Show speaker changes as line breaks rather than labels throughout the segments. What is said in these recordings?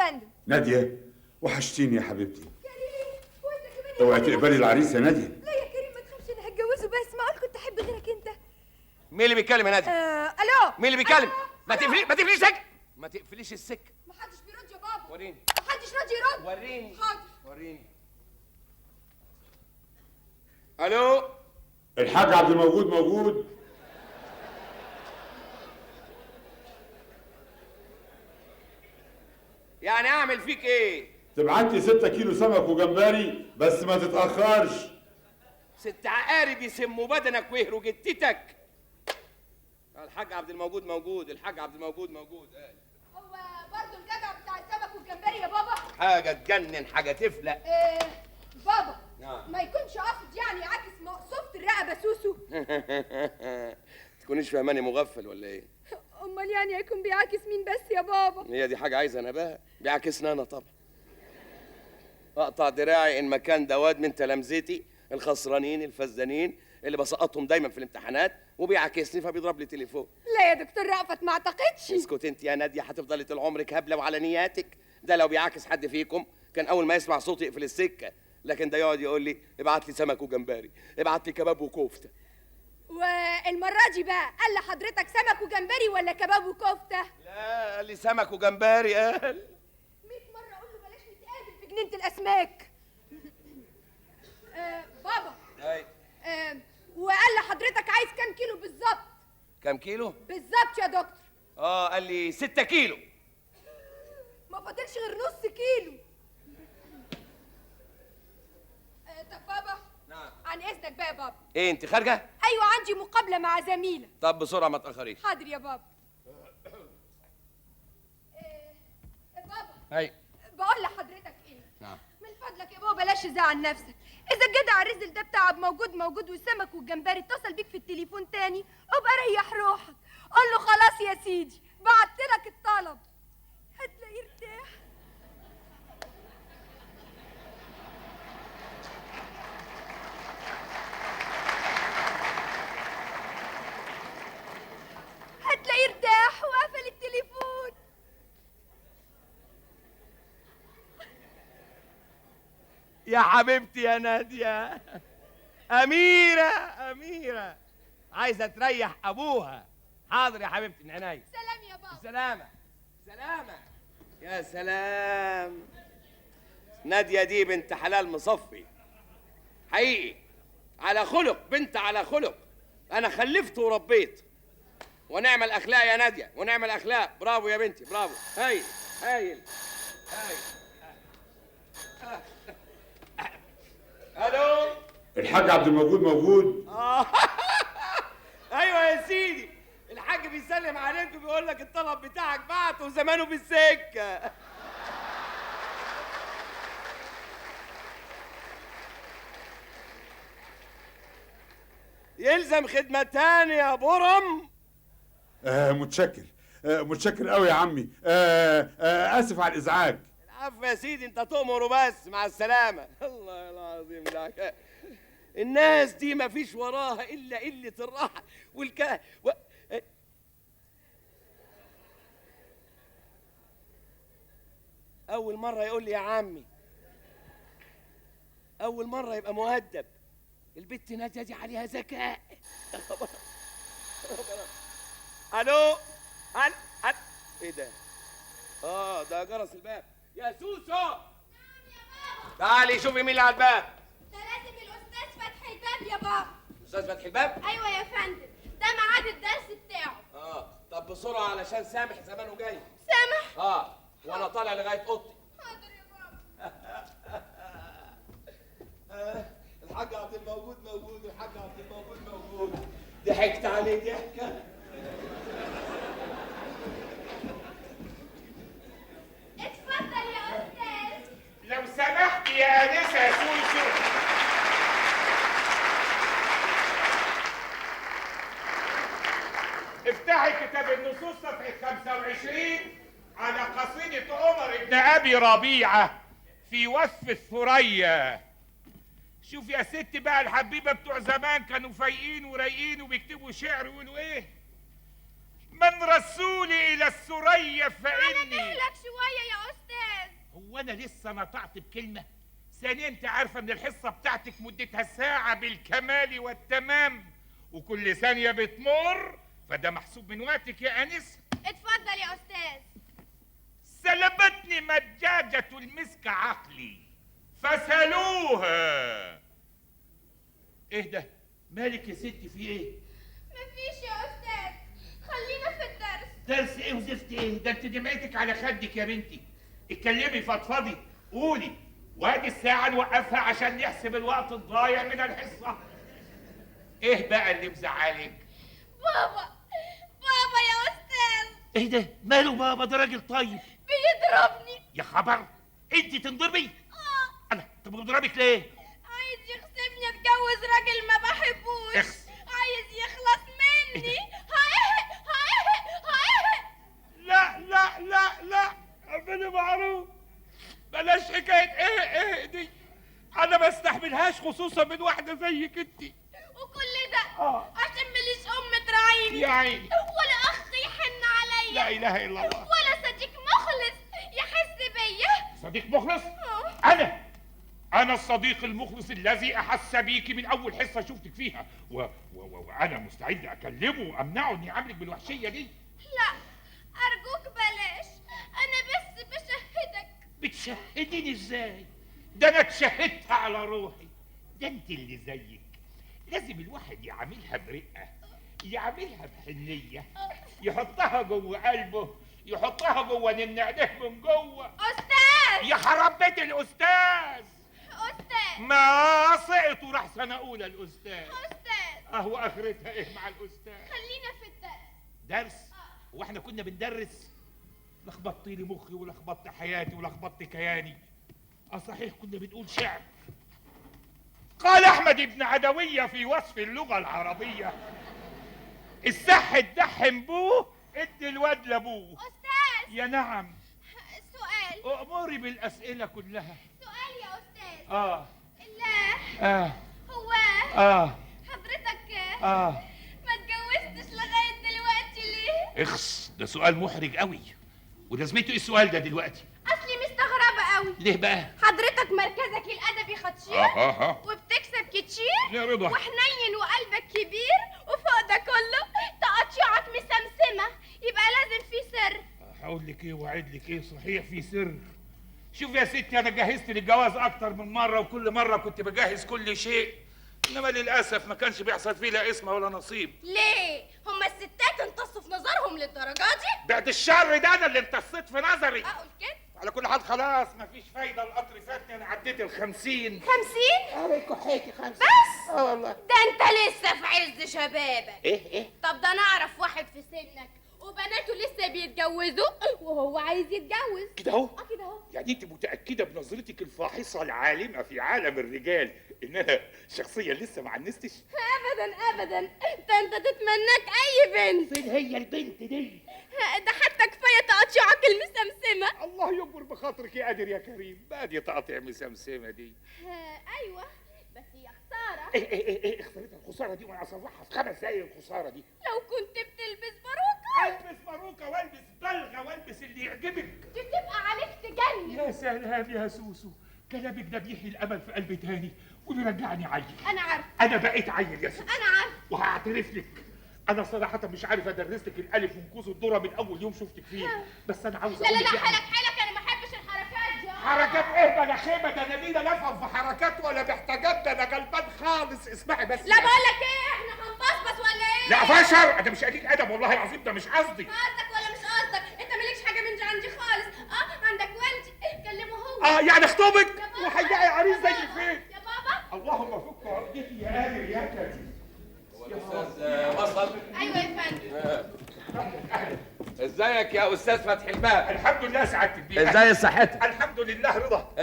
فندم.
ناديه وحشتيني يا حبيبتي.
كريم وانت كمان يا
اوعي
فندم.
تقبلي العريس يا ناديه.
لا يا كريم ما تخافش، انا هتجوزه، بس معقول كنت احب غيرك انت؟
مين اللي بيتكلم يا ناديه؟
الو.
مين اللي بيتكلم؟ ما تقفليش السكه، ما تقفليش السكه.
محدش بيرد يا بابا.
وريني.
محدش راضي يرد.
وريني.
حاضر.
وريني. الو.
الحاج عبد الموجود موجود.
يعني اعمل فيك ايه؟
تبعت لي 6 كيلو سمك وجمبري بس ما تتاخرش.
6 عقارب يسموا بدنك ويهروا جتتك. الحاج عبد الموجود موجود، الحاج عبد الموجود موجود.
هو برضه الجدع بتاع السمك والجمبري يا بابا؟
حاجه تجنن، حاجه تفلق.
بابا.
نعم.
ما يكونش قاصد يعني يعكس مقصوفة الرقبة سوسو؟
تكونيش فاهماني مغفل ولا ايه؟
امال يعني هيكون بيعاكس مين بس يا بابا؟
هي دي حاجه عايزه نباهه، بيعكسنا انا طبعا. اقطع دراعي ان مكان دواد من تلامذتي الخسرانين الفزانين اللي بسقطهم دايما في الامتحانات وبيعاكسني فبيضرب لي تليفون.
لا يا دكتور رأفت ما اعتقدش.
اسكت انت يا ناديه، هتفضلي طول عمرك هبله وعلى نياتك. ده لو بيعاكس حد فيكم كان اول ما يسمع صوتي يقفل السكه، لكن ده يقعد يقول لي ابعت لي سمك وجمبري، ابعت لي كباب وكفته.
والمرة دي بقى قال لحضرتك سمك وجمبري ولا كباب وكفتة؟
لا قال لي سمك وجمبري. قال
100 مرة اقول له بلاش نتقابل في جنينة الاسماك. بابا.
اي.
وقال لحضرتك عايز كام كيلو بالظبط؟
كام كيلو؟
بالظبط يا دكتور.
قال لي 6 كيلو.
ما فاضلش غير نص كيلو. طب بابا.
نعم.
عن اذنك بقى يا بابا.
ايه انت خارجه؟
ايوه عندي مقابلة مع زميلة.
طب بسرعه ما تاخريش.
حاضر يا بابا. بابا.
اي.
بقول لحضرتك ايه؟
نعم.
من فضلك يا بابا بلاش تزعل نفسك. اذا الجدع الرزل ده بتاع موجود والسمك والجمبري اتصل بيك في التليفون تاني ابقى ريح روحك، قول له خلاص يا سيدي بعت لك الطلب، هتلاقيه ارتاح. هتلاقيه ارتاح وقفل التليفون.
يا حبيبتي يا ناديه، أميرة عايزة تريح أبوها. حاضر يا حبيبتي من عينيا.
سلام يا بابا.
سلامة. يا سلام. نادية دي بنت حلال مصفي حقيقي، على خلق، بنت على خلق. أنا خلفت وربيت، ونعمل أخلاق يا نادية، ونعمل أخلاق. برافو يا بنتي، برافو. هايل. ألو.
الحاج عبد الموجود موجود.
ايوه يا سيدي، الحاج بيسلم عليك وبيقول لك الطلب بتاعك بعته وزمانه في السكه. يلزم خدمه تانية يا برم.
متشكر قوي يا عمي. اسف على الازعاج.
العفو يا سيدي، انت تؤمر وبس. مع السلامه. الله العظيم ده الناس دي ما فيش وراها الا قله الراحه اول مره يقول لي يا عمي، اول مره يبقى مؤدب. البت ناديه دي عليها ذكاء. الو. ايه ده؟ ده جرس الباب. يا سوسو. نعم
يا بابا.
تعالي شوفي مين اللي على الباب.
ده لازم الاستاذ فتحي الباب يا بابا.
استاذ فتحي الباب؟
ايوه يا فندم، ده ميعاد الدرس بتاعه.
طب بسرعه علشان سامح زمانه جاي.
سامح؟
وانا طالع لغايه اوضتي.
حاضر يا بابا.
الحاج عبد الموجود موجود، الحاج عبد الموجود موجود. ضحكت عليه ضحكه.
اتفضل يا استاذ.
لو سمحت يا انسه سوسو. افتحي كتاب النصوص صفحه 25 على قصيده عمر بن ابي ربيعه في وصف الثريا. شوف يا ست بقى، الحبيبه بتوع زمان كانوا فايقين ورايقين وبيكتبوا شعر ويقولوا ايه: من رسولي الى الثريا
على
فاني.
مهلك شويه يا استاذ.
هو انا لسه نطقت بكلمه؟ ثانيا انت عارفه ان الحصه بتاعتك مدتها ساعه بالكمال والتمام، وكل ثانيه بتمر فده محسوب من وقتك يا انسه.
اتفضل يا استاذ.
سلبتني مجاجة المسك عقلي فسلوها. ايه ده؟ مالك يا ستي في ايه؟
مفيش يا استاذ، خلينا في الدرس.
درس ايه وزفت ايه؟ ده انت دمعتك على خدك يا بنتي. اتكلمي فضفضي قولي، وادي الساعة نوقفها عشان نحسب الوقت الضايع من الحصة. ايه بقى اللي مزعلك؟
بابا بابا يا استاذ
ايه ده؟ ماله بابا؟ ده راجل طيب.
بيضربني.
يا خبر، انت تنضربي؟ انا طب بضربك ليه؟
عايز يغصبني اتجوز راجل ما بحبوش. عايز يخلص مني.
لا لا لا لا، ربنا معروف. بلاش حكايه ايه دي، انا ما استحملهاش خصوصا من واحده زيك انت.
وكل ده عشان ماليش ام تراعيني
يا عيني،
ولا اخ يحن عليا،
لا اله الا الله،
ولا صديق مخلص يحس بيا.
صديق مخلص؟ انا الصديق المخلص الذي احس بيكي من اول حصه شفتك فيها، وانا مستعد اكلمه وامنعه اني يعاملك بالوحشيه دي.
لا ارجوك بلاش، انا بس بشهدك.
بتشهديني ازاي؟ ده انا اتشهدت على روحي. ده انت اللي زيك لازم الواحد يعاملها برقه، يعاملها بحنيه، يحطها جوه قلبه، يحطها جوه نعناع من جوه.
استاذ
يا خراب بيت الاستاذ.
استاذ
ما سقط وراح سنه اولى الاستاذ.
استاذ
اهو اخرتها ايه مع الاستاذ؟
خلينا في الدرس.
درس؟ واحنا كنا بندرس؟ لخبطت لي مخي ولخبطت حياتي ولخبطت كياني. صحيح كنا بنقول شعر. قال احمد بن عدويه في وصف اللغه العربيه: السح اتدحم بوه ادي الواد لابوه.
استاذ
يا نعم.
سؤال.
اموري بالاسئله كلها.
سؤال يا استاذ.
الله.
هو حضرتك ما اتجوزتش لغايه دلوقتي ليه؟
اخس، ده سؤال محرج قوي. ولازمته ايه السؤال ده دلوقتي؟
اصلي مستغربه قوي.
ليه بقى؟
حضرتك مركزك الادبي خطير وبتكسب كتير
يا رضا،
وحنين وقلبك كبير، وفوق ده كله تقطيعك مسمسمه، يبقى لازم في سر.
هقول لك ايه واعد لك ايه، صحيح في سر. شوف يا ستي، انا جهزت للجواز اكتر من مره، وكل مره كنت بجهز كل شيء، انما للاسف ما كانش بيحصل فيه لا اسم ولا نصيب.
ليه؟ هما الستات امتصوا في نظرهم للدرجه دي؟
بعد الشر ده انا اللي امتصيت في نظري.
اقول كده؟
على كل حال خلاص مفيش فايده، القطر فاتني، انا عديت ال50.
50؟
كحيتي 50
بس؟
والله.
ده انت لسه في عز شبابك.
ايه؟
طب ده انا اعرف واحد في سنك وبناته لسه بيتجوزوا وهو عايز يتجوز.
كده اهو؟
كده اهو.
يعني انت متاكده بنظرتك الفاحصه العالمه في عالم الرجال ان انا شخصيا لسه ما عنستش؟
ابدا ابدا، ده انت تتمناك اي بنت.
فين هي البنت دي؟
ده حتى كفايه تقطيعك المسمسمه.
الله يكبر بخاطرك يا قادر يا كريم، بقى دي تقطيع مسمسمه دي.
ايوه بس يا خساره.
ايه خسارتها الخساره دي، وانا اصلحها في 5 دقايق الخساره دي.
لو كنت بتلبس باروكه.
البس باروكه والبس بلغه والبس اللي يعجبك.
دي تبقى عليك تجنن.
يا سلام يا سوسو، كلامك ده بيحيي الامل في قلبي تاني وبيرجعني عيل.
انا عارفه.
انا بقيت عيل يا سوسو.
انا عارفه.
وهعترف لك، انا صراحه مش عارف ادرس لك الالف من قوس الذره من اول يوم شفتك فيه، بس انا عاوز
لا
اقول
لا لا،
لك
حالك انا ما احبش الحركات دي.
حركات ايه بلا خيبه؟ ده انا لا نفهم في حركات ولا محتاجات، ده انا غلبان خالص. اسمعي بس.
لا بقول لك ايه، احنا هنبصبص ولا ايه؟
لا فشر، انا مش قليل ادب والله العظيم، ده مش قصدي.
قصدك ولا مش قصدك؟ انت مالكش حاجه من دي عندي خالص. عندك والدي، كلمه هو.
يعني اخطبك وهيلاقي عريس زي فين؟
يا بابا.
اللهم فك عقدتي يا قادر يا كريم.
هو الاستاذ وصل؟
ايوه يا فندم.
ازيك يا استاذ فتحي الباب؟
الحمد لله سعادة البيه.
ازاي صحتك؟
الحمد لله رضا.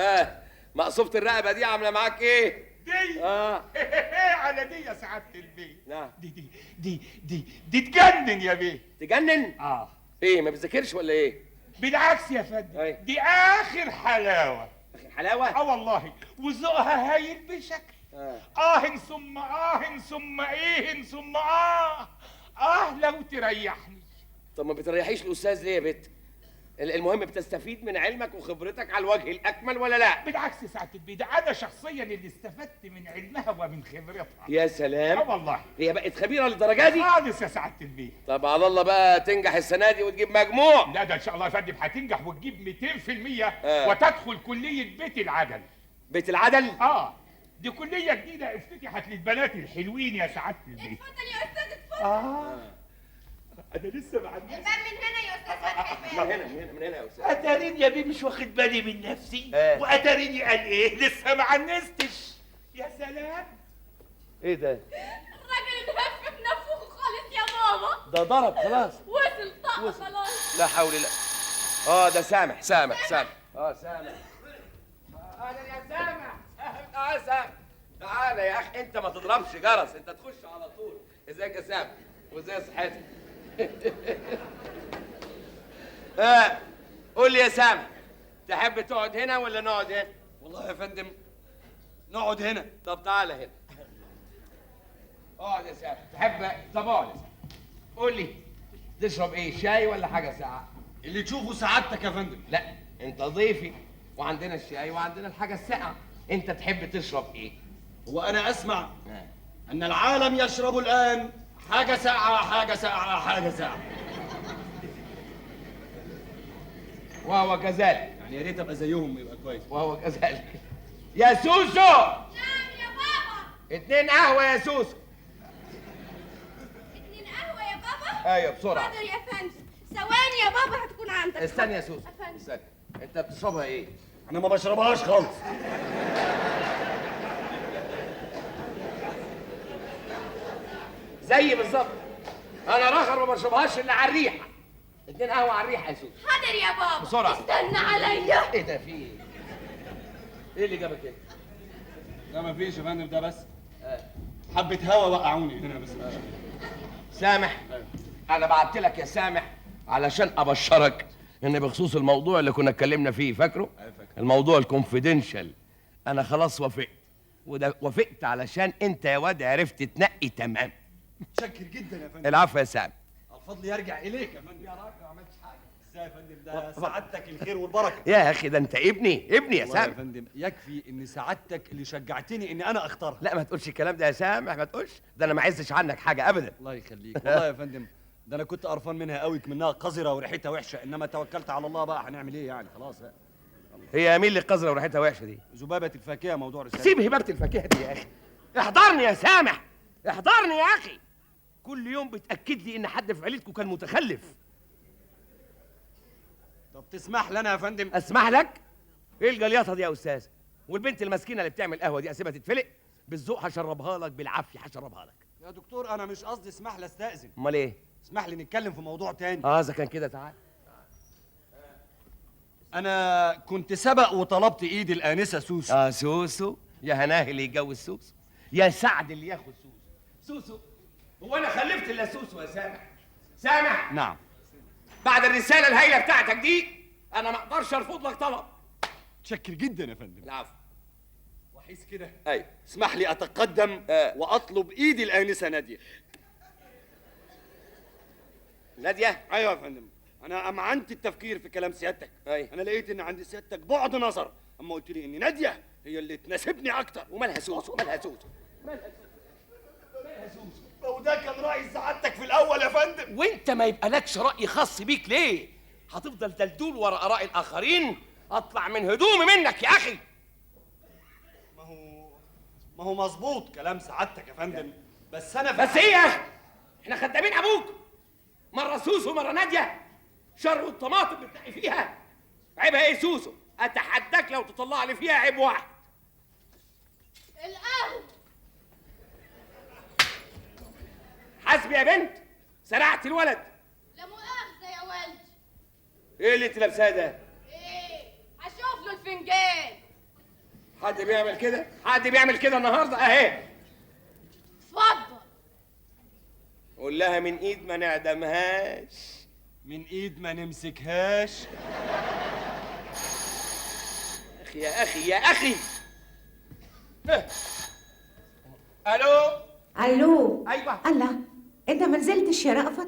مقصوبة الرقبة دي عاملة معاك ايه؟
دي على دي يا سعادة البيه.
نعم.
دي تجنن يا بيه.
تجنن؟ ايه ما بتذاكرش ولا ايه؟
بالعكس يا فندم،
أيوة.
دي اخر حلاوة.
اخر حلاوة؟
والله، وذوقها هايل بشكل. ثم ثم ثم لو تريحني.
طب ما بتريحيش الاستاذ ليه يا بت؟ المهم بتستفيد من علمك وخبرتك على الوجه الاكمل ولا لا؟
بالعكس يا سعاده البيه، ده انا شخصيا اللي استفدت من علمها ومن خبرتها.
يا سلام.
اه والله.
هي بقت خبيره للدرجه دي؟
خالص يا سعاده البيه.
طب على الله بقى تنجح السنه دي وتجيب مجموع.
لا ده ان شاء الله يا فندم هتنجح وتجيب 200%
آه.
وتدخل كليه بيت العدل.
بيت العدل؟
دي كليه جديده افتتحت للبنات الحلوين يا سعاده البيه.
اتفضل يا استاذ اتفضل.
انا لسه ما عنديش.
الباب من هنا يا استاذ فتحي.
من هنا يا استاذ.
اتاريني يا بيه مش واخد بالي من نفسي. واتاريني قال ايه لسه ما عنستش. يا سلام.
ايه ده؟
الراجل انهف في نفسه خالص يا بابا.
ده ضرب خلاص.
وصل طق خلاص.
لا حول الله. ده سامح. سامح. اهلا يا سامح. تعال سامح. تعال يا اخي، انت ما تضربش جرس، انت تخش على طول. ازيك يا سامح؟ وازاي صحتك؟ قول لي يا سامح، تحب تقعد هنا ولا نقعد هنا؟
والله يا فندم نقعد هنا.
طب تعالى هنا. اقعد يا سامح. تحب؟ طب اقعد يا سامح. قول لي تشرب ايه، شاي ولا حاجه ساقعه؟
اللي تشوفه سعادتك يا فندم.
لا انت ضيفي، وعندنا الشاي وعندنا الحاجه الساقعه. انت تحب تشرب ايه؟
هو انا اسمع ان العالم يشرب الان حاجه ساقعه حاجه ساقعه حاجه ساقعه.
وهو كذلك.
يعني يا ريت ابقى زيهم يبقى كويس.
وهو كذلك. يا سوسو.
نعم يا بابا.
2 قهوه يا سوسو.
2 قهوة يا بابا.
ايوه بسرعه.
حاضر يا فندم. ثواني يا بابا هتكون عندك.
استنى يا سوسو.
أفندم.
استنى. انت بتشربها ايه؟
انا ما بشربهاش خالص.
زي بالظبط. انا راخر ما بشربهاش الا على الريحه. 2 قهوه على الريحه يا سوسو.
حاضر يا بابا.
بسرعة.
استنى عليا.
ايه ده، في ايه؟ ايه اللي جابك هنا؟
لا ما فيش يا فندم، ده بس حبه هوا وقعوني هنا بس.
سامح، انا بعت لك يا سامح علشان ابشرك ان بخصوص الموضوع اللي كنا اتكلمنا فيه، فاكره؟ الموضوع الكونفيدنشال. انا خلاص وافقت، وده وافقت علشان انت يا واد عرفت تنقي تمام.
متشكر جدا يا فندم.
العفو يا سامح.
الفضل يرجع اليك يا فندم. يا راجل ما عملتش حاجه. ازاي يا فندم؟ ده سعادتك الخير والبركه.
يا اخي ده انت ابني يا
والله يا
سامح.
فندم يكفي ان سعادتك اللي شجعتني اني انا اختارها.
لا ما تقولش الكلام ده يا سامح، ما تقولش ده، انا ما عزش عنك حاجه ابدا.
الله يخليك. والله يا فندم ده انا كنت قرفان منها قوي، منها قذره وريحتها وحشه، انما توكلت على الله بقى، هنعمل ايه يعني؟ خلاص بقى.
هي مين اللي قذره وريحتها وحشه دي؟
ذبابه الفاكهه موضوع رسالة.
سيب هبابه الفاكهه دي يا اخي. احضرني يا سامح، احضرني يا اخي. كل يوم بتاكد لي ان حد في عيلتكم كان متخلف.
طب تسمح لنا يا فندم؟
اسمح لك؟ ايه الجليطه دي يا استاذ؟ والبنت المسكينه اللي بتعمل قهوه دي اسيبها تتفلق؟ بالذوق هشربها لك، بالعافيه هشربها لك.
يا دكتور انا مش قصدي اسمح لي استاذن.
امال ايه؟
اسمح لي نتكلم في موضوع تاني.
اذا كان كده تعال.
انا كنت سبق وطلبت ايد الانسه سوسو.
سوسو؟ يا هناه اللي يتجوز سوسو، يا سعد اللي ياخد سوسو. هو انا خلفت الا سوسو يا سامح؟ سامح،
نعم.
بعد الرساله الهايله بتاعتك دي انا ما اقدرش ارفض لك طلب.
متشكر جدا يا فندم.
العفو.
وحيث كده
ايوه.
اسمح لي اتقدم واطلب ايد الانسه ناديه.
ناديه؟
ايوه يا فندم. انا امعنت التفكير في كلام سيادتك.
أيوة.
انا لقيت ان عند سيادتك بعد نظر اما قلت لي ان ناديه هي اللي تناسبني اكتر.
ومالها سوسو؟
وده كان راي سعادتك في الاول يا فندم.
وانت ما يبقى لكش راي خاص بيك ليه؟ هتفضل دلدول ورا اراء الاخرين؟ اطلع من هدومي منك يا اخي.
ما هو مظبوط كلام سعادتك يا فندم، بس انا
بس ايه يا اخي؟ احنا خدامين ابوك، مره سوسو مره ناديه، شر والطماطم بتنقي فيها. عيبها ايه سوسو؟ اتحداك لو تطلع لي فيها عيب واحد.
القهوة.
حسبي يا بنت، سرعت الولد.
لا مؤاخذة يا والدي.
ايه اللي انت لابساه ده؟
ايه؟ هشوف له الفنجان.
حد بيعمل كده؟ حد بيعمل كده النهارده؟ اهي.
اتفضل.
قول لها من ايد ما نعدمهاش.
من ايد ما نمسكهاش.
يا اخي الو.
الو.
ايوه.
الله، انت ما نزلتش يا رأفت؟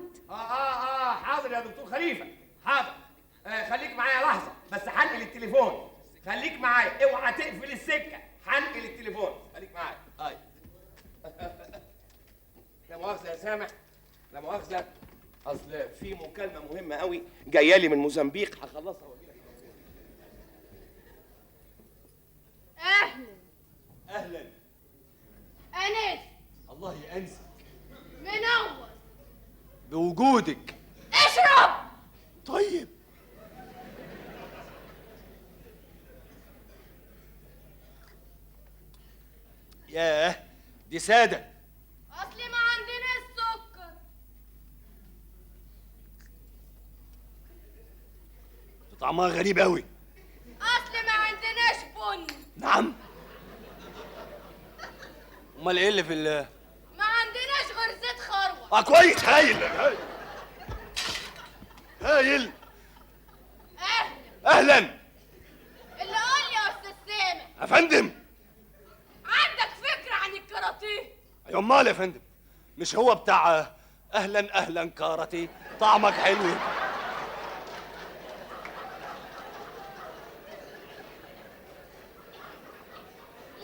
حاضر يا دكتور خليفه، حاضر. خليك معايا لحظه بس، هنقل التليفون. خليك معايا، اوعى تقفل السكه، هنقل التليفون. خليك معايا. هاي. لا مؤاخذه يا سامح، لا مؤاخذه، اصل في مكالمه مهمه قوي جايه لي من موزمبيق، هخلصها واجي لك.
اهلا.
اهلا.
انس.
الله يأنسك
منور.
بوجودك.
اشرب.
طيب. ياه، دي سادة.
اصلي ما عندناش سكر.
طعمها غريب قوي.
اصلي ما عندناش بن.
نعم. امال ايه اللي في
ما عندناش غير زيت خروع.
كويس، هايل هايل هايل.
اهلا.
اهلا
اللي قال لي يا استاذ سامح،
يا فندم.
عندك فكره عن الكاراتيه؟
ايوه امال يا فندم، مش هو بتاع اهلا اهلا كاراتيه طعمك حلو؟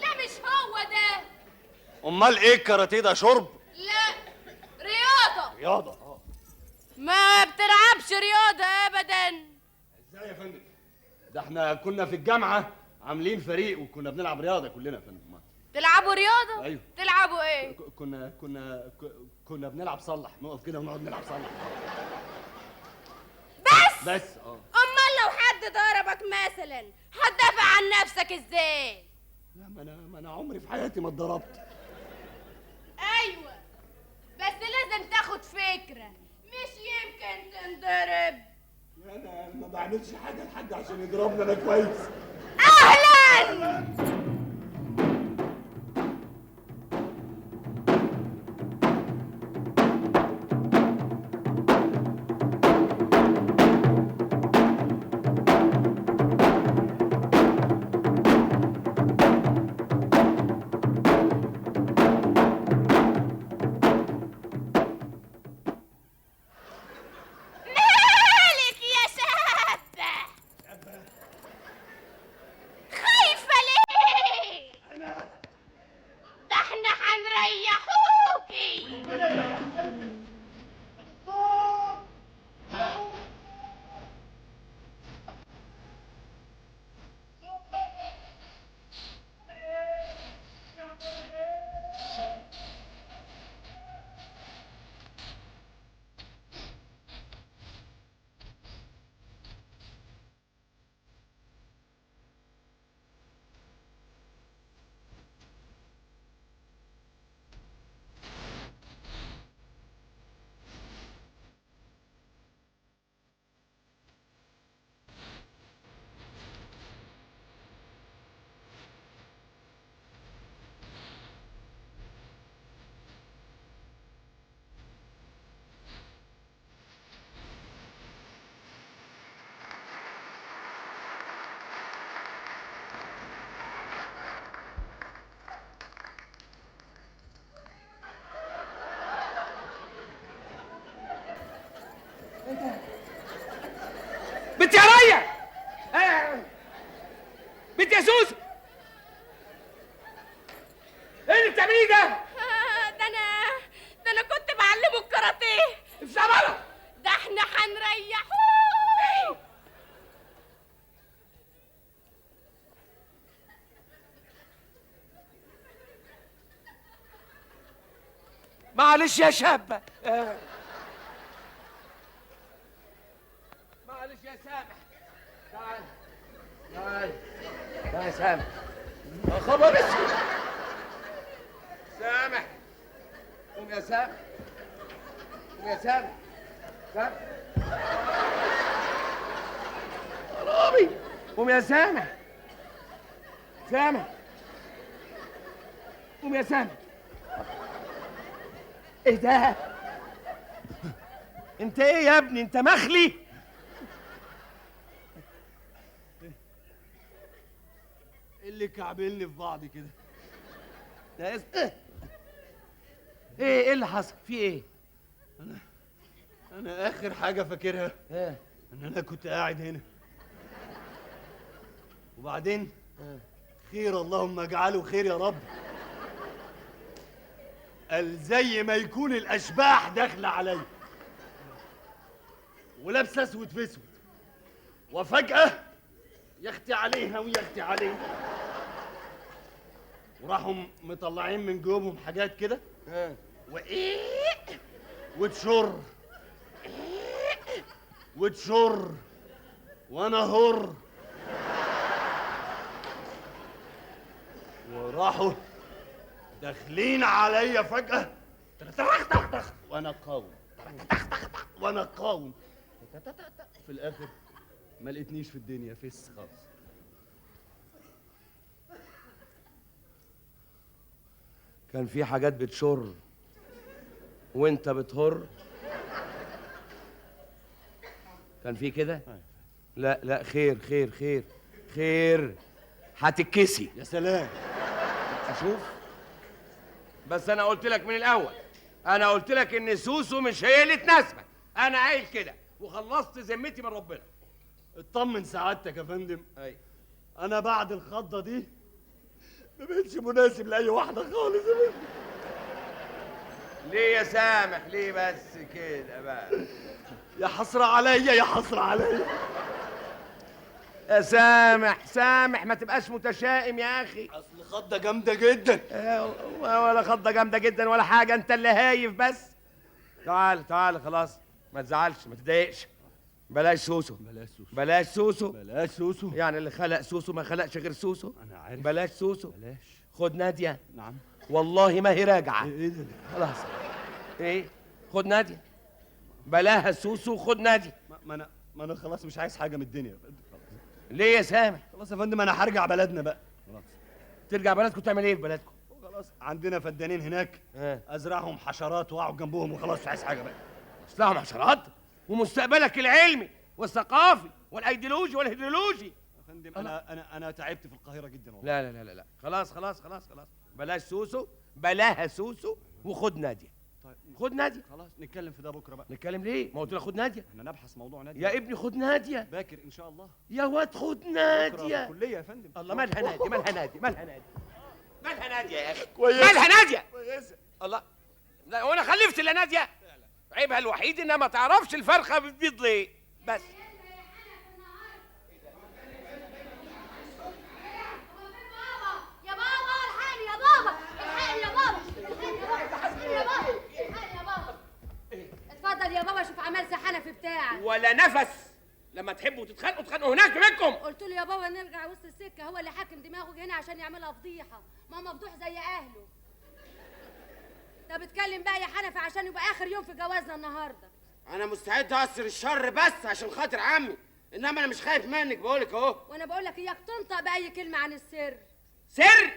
لا مش هو ده.
امال ايه الكاراتيه ده؟ شرب؟
لا، رياضه.
رياضه.
ما بتلعبش رياضه ابدا.
ازاي يا فندم؟ ده احنا كنا في الجامعه عاملين فريق وكنا بنلعب رياضه كلنا يا فندم.
تلعبوا رياضه؟
ايوه.
تلعبوا ايه؟
كنا بنلعب صلح، نقف كده ونقعد نلعب صلح.
بس امال لو حد ضربك مثلا هتدافع عن نفسك ازاي؟
لا، ما انا عمري في حياتي ما اتضربت.
ايوه، بس لازم تاخد فكره، مش يمكن تنضرب.
انا ما بعملش حاجه لحد عشان يضربني، انا كويس.
اهلا. مالك يا شابة؟ خايفة ليه؟ ده احنا هنريحوكي.
بنت يا ريا، بنت يا سوسو، ايه اللي بتعمليه ده؟
ده انا كنت بعلمه الكاراتيه.
الزمالة
ده احنا هنريحوه.
معلش يا شابة، معلش يا سامح، تعال تعال تعال يا سامح. يا خبر اسود، سامح، قوم يا سامح، قوم يا سامح، سامح، حرامي، قوم يا سامح، سامح، قوم يا سامح. ايه ده؟ انت ايه يا ابني؟ انت مخلي؟
اللي كعبلني في بعض كده.
ده ايه اللي حصل؟ في ايه؟
انا اخر حاجه فاكرها
ها
ان انا كنت قاعد هنا، وبعدين خير اللهم اجعله خير يا رب، قال زي ما يكون الاشباح داخله عليا ولابسه اسود في اسود، وفجاه يختي عليها ويختي عليها، وراحوا مطلعين من جيوبهم حاجات كده وايه وتشر وتشر وانا هر، وراحوا داخلين عليا فجأة وانا قاوم وانا قاوم، في الاخر ما لقيتنيش في الدنيا فيس خالص.
كان في حاجات بتشر وانت بتهر؟ كان في كده؟ لا لا، خير خير خير خير، هتتكسي.
يا سلام.
اشوف، بس انا قلت لك من الاول، انا قلت لك ان سوسو مش هي اللي تناسبك، انا قايل كده وخلصت ذمتي من ربنا.
اطمن سعادتك يا فندم،
اي
انا بعد الخضه دي ما بقتش مناسب لاي واحده خالص يا فندم.
ليه يا سامح؟ ليه بس كده بقى؟
يا حسره عليا يا حسره عليا.
يا سامح سامح، ما تبقاش متشائم يا اخي.
اصل خضه جامده جدا.
ولا خضه جامده جدا ولا حاجه، انت اللي هايف بس. تعال تعال خلاص، ما تزعلش ما تضايقش. بلاش سوسو
بلاش سوسو
بلاش سوسو،
بلاش سوسو.
يعني اللي خلق سوسو ما خلقش غير سوسو.
انا عارف.
بلاش سوسو،
بلاش.
خد ناديه.
نعم.
والله ما هي راجعه.
ايه ده؟
خلاص. ايه؟ خد ناديه، بلاها سوسو، خد ناديه.
ما انا خلاص مش عايز حاجه من الدنيا يا فندم.
ليه يا سامح؟
خلاص يا فندم، انا هرجع بلدنا بقى. خلاص.
ترجع بلدكم تعمل ايه في بلدكم؟
خلاص عندنا فدانين هناك، ازرعهم حشرات واقعد جنبهم وخلاص، مش عايز حاجه بقى.
اصلهم حشرات ومستقبلك العلمي والثقافي والايديولوجي والهيدرولوجي.
يا فندم انا تعبت في القاهره جدا والله.
لا لا لا لا، خلاص خلاص خلاص خلاص، بلاش سوسو، بلاها سوسو، وخد ناديه.
طيب
خد ناديه.
خلاص نتكلم في ده بكره بقى.
نتكلم ليه؟ ما قلت لك خد ناديه.
احنا نبحث موضوع ناديه.
يا ابني خد ناديه.
باكر ان شاء الله.
يا واد خد
بكره
ناديه.
الكليه يا فندم.
الله، مالها ناديه مالها ناديه مالها ناديه مالها ناديه يا اخي؟
كويسة.
مالها ناديه؟
كويسه.
الله، لا وانا خلفت الا ناديه؟ عيبها الوحيد انها ما تعرفش الفرخه بتبيض ليه بس.
يا بابا الحقني يا بابا، الحقني يا بابا، الحقني يا بابا، الحقني يا بابا، الحقني يا بابا. اتفضل يا بابا، شوف عمال حنفي بتاعك.
ولا نفس، لما تحبوا تتخانقوا تتخانقوا هناك بينكم.
قلت له يا بابا نرجع وسط السكه، هو اللي حاكم دماغه هنا عشان يعملها فضيحه، ما هو مفضوح زي اهله. طب اتكلم بقى يا حنفي عشان يبقى اخر يوم في جوازنا النهارده.
انا مستعد اقصر الشر بس عشان خاطر عمي، انما انا مش خايف منك، بقولك اهو.
وانا بقول لك اياك تنطق باي كلمه عن السر.
سر؟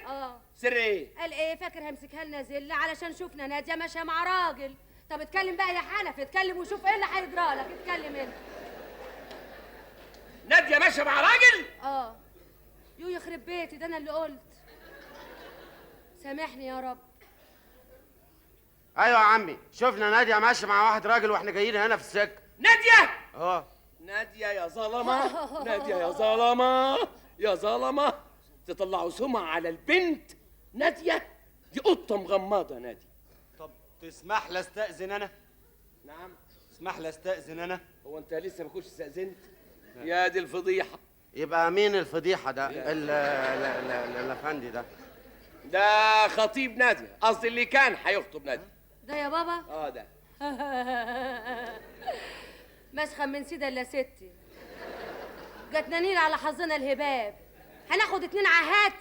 سر
ايه؟
قال ايه؟ فاكر همسكها لنا زله علشان شفنا ناديه ماشيه مع راجل. طب اتكلم بقى يا حنفي، اتكلم وشوف ايه اللي هيجرى لك، اتكلم انت.
ناديه ماشيه مع راجل؟
يو يخرب بيتي، ده انا اللي قلت. سامحني يا رب.
ايوه يا عمي، شفنا ناديه ماشيه مع واحد راجل واحنا جايين هنا في السكه.
ناديه؟
اه.
ناديه يا ظلمه، ناديه يا ظلمه يا ظلمه، تطلعوا سمعه على البنت. ناديه دي قطه مغمضه. ناديه.
طب تسمح لي استاذن انا؟
نعم.
تسمح لي استاذن انا؟
هو انت لسه ما كنتش استاذنت؟ يا دي الفضيحه.
يبقى مين الفضيحه ده؟ الافندي ده؟
ده خطيب ناديه، قصدي اللي كان هيخطب ناديه.
ده يا بابا؟
ده
مسخن من سيدة الا ستي، جاتنا نيل على حظنا الهباب. هناخد 2 عهات